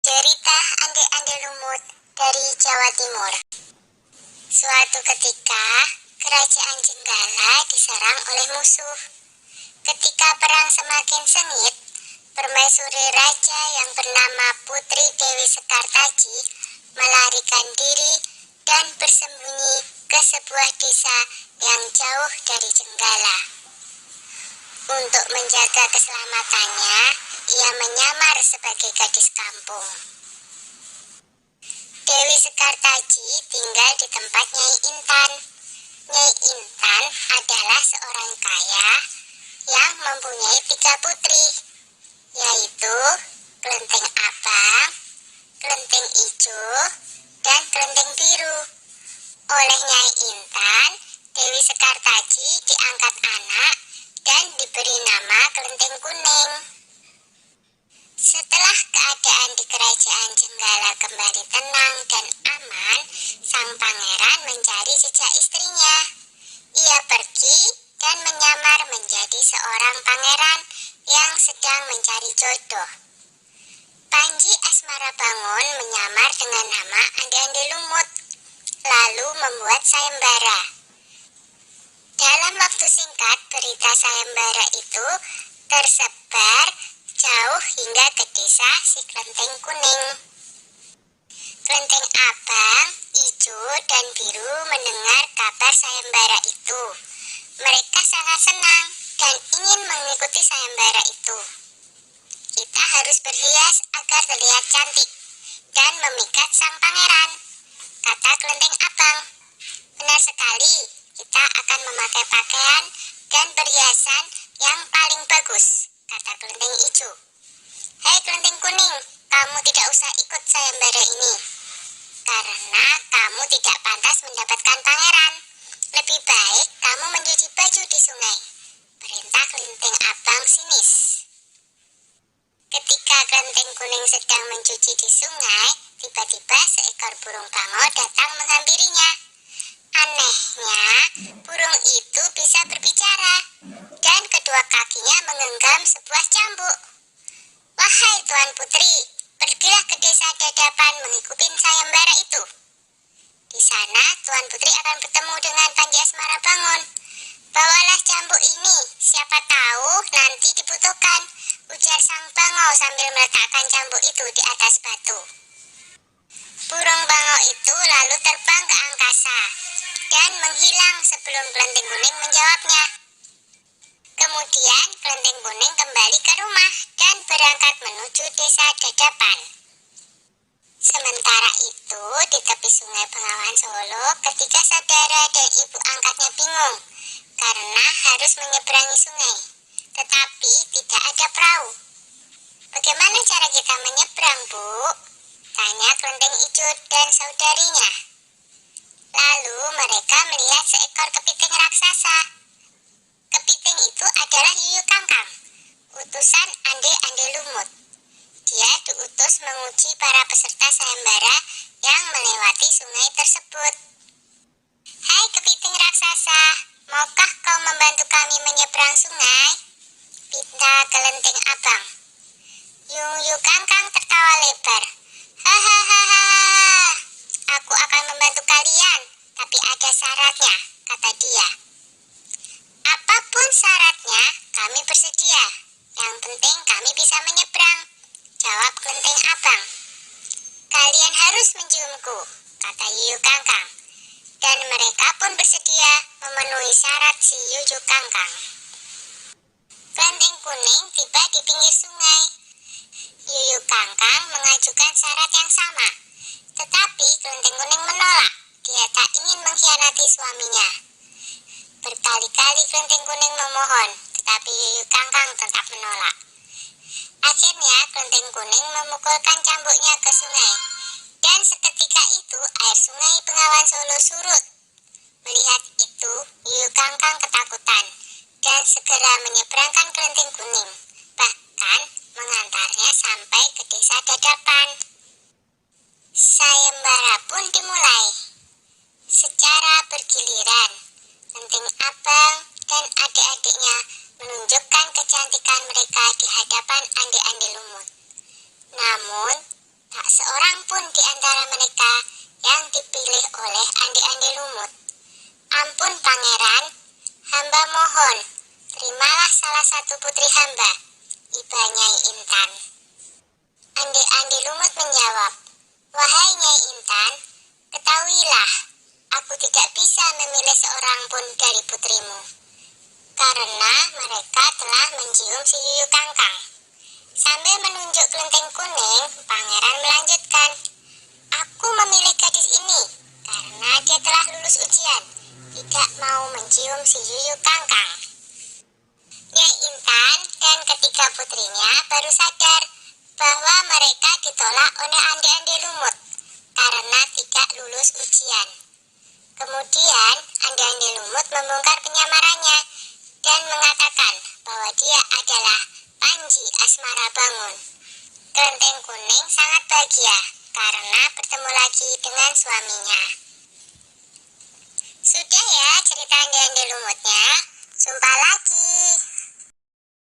Cerita Ande-Ande Lumut dari Jawa Timur. Suatu ketika, kerajaan Jenggala diserang oleh musuh. Ketika perang semakin sengit, permaisuri raja yang bernama Putri Dewi Sekartaji melarikan diri dan bersembunyi ke sebuah desa yang jauh dari Jenggala. Untuk menjaga keselamatannya, ia menyamar sebagai gadis kampung. Dewi Sekartaji tinggal di tempat Nyai Intan. Nyai Intan adalah seorang kaya yang mempunyai 3 putri, yaitu Kelenteng Abang, Kelenteng Ijo, dan Kelenteng Biru. Oleh Nyai Intan, Dewi Sekartaji diangkat anak dan diberi nama Kelenteng Kuning. Setelah keadaan di kerajaan Jenggala kembali tenang dan aman, sang pangeran mencari jejak istrinya. Ia pergi dan menyamar menjadi seorang pangeran yang sedang mencari jodoh. Panji Asmarabangun menyamar dengan nama Ande-Ande Lumut, lalu membuat sayembara. Dalam waktu singkat, berita sayembara itu tersebar jauh hingga ke desa si Kelenteng Kuning. Kelenteng Abang, Ijo, dan Biru mendengar kabar sayembara itu. Mereka sangat senang dan ingin mengikuti sayembara itu. Kita harus berhias agar terlihat cantik dan memikat sang pangeran, kata Kelenteng Abang. Benar sekali, kita akan memakai pakaian dan perhiasan yang paling bagus, kata Kelenteng Ijo. Hei Kelenteng Kuning, kamu tidak usah ikut sayembara ini, karena kamu tidak pantas mendapatkan pangeran. Lebih baik kamu mencuci baju di sungai, perintah Kelenteng Abang sinis. Ketika Kelenteng Kuning sedang mencuci di sungai, tiba-tiba seekor burung bangau datang menghampirinya. Anehnya, burung itu bisa berbicara dan kedua kakinya menggenggam sebuah cambuk. Wahai Tuan Putri, pergilah ke desa Dadapan mengikuti sayembara itu. Di sana Tuan Putri akan bertemu dengan Panji Asmarabangun. Bawalah cambuk ini, siapa tahu nanti dibutuhkan, ujar sang bangau sambil meletakkan cambuk itu di atas batu. Burung bangau itu lalu terbang ke angkasa dan menghilang sebelum Kelenteng Kuning menjawabnya. Kemudian Kelenteng Kuning kembali ke rumah dan berangkat menuju desa Dadapan. Sementara itu, di tepi sungai Bengawan Solo, ketiga saudara dan ibu angkatnya bingung karena harus menyeberangi sungai, tetapi tidak ada perahu. Bagaimana cara kita menyeberang, Bu? Tanya Kelenteng Ijo dan saudarinya. Lalu mereka melihat seekor kepiting raksasa. Kepiting itu adalah Yuyu Kangkang, utusan Ande-Ande Lumut. Dia diutus menguji para peserta sayembara yang melewati sungai tersebut. Hai kepiting raksasa, maukah kau membantu kami menyeberang sungai? Pinta Kelenteng Abang. Yuyu Kangkang tertawa lebar. Hahaha, aku akan membantu kalian, tapi ada syaratnya, kata dia. Apapun syaratnya, kami bersedia. Yang penting kami bisa menyeberang, jawab Kelenteng Abang. Kalian harus menciumku, kata Yuyu Kangkang. Dan mereka pun bersedia memenuhi syarat si Yuyu Kangkang. Kelenteng Kuning tiba di pinggir sungai. Yuyu Kangkang mengajukan syarat yang sama, tetapi Kelenteng Kuning menolak. Dia tak ingin mengkhianati suaminya. Berkali-kali Kelenteng Kuning memohon, tetapi Yuyu Kangkang tetap menolak. Akhirnya Kelenteng Kuning memukulkan cambuknya ke sungai, dan seketika itu air sungai Bengawan Solo surut. Melihat itu, Yuyu Kangkang ketakutan dan segera menyeberangkan Kelenteng Kuning, bahkan mengantarnya sampai ke desa Dadapan. Sayembara pun dimulai. Secara bergiliran, Kelenteng Abang dan adik-adiknya menunjukkan kecantikan mereka di hadapan Ande-Ande Lumut. Namun, tak seorang pun di antara mereka yang dipilih oleh Andi-Andi Lumut. Ampun pangeran, hamba mohon, terimalah salah satu putri hamba, iba Nyai Intan. Andi-Andi Lumut menjawab, wahai Nyai Intan, ketahuilah, aku tidak bisa memilih seorang pun dari putrimu, karena mereka telah mencium si Yuyu Kangkang. Sambil menunjuk kelenteng kuning, pangeran melanjutkan, aku memilih gadis ini karena dia telah lulus ujian, tidak mau mencium si Yuyu Kangkang. Nyai Intan dan ketiga putrinya baru sadar bahwa mereka ditolak oleh Andi-Andi Lumut karena tidak lulus ujian. Kemudian Andi-Andi Lumut membongkar penyamarannya dan mengatakan bahwa dia adalah Panji Asmara Bangun. Kelenteng kuning sangat bahagia karena bertemu lagi dengan suaminya. Sudah ya cerita Andi-Andi Lumutnya.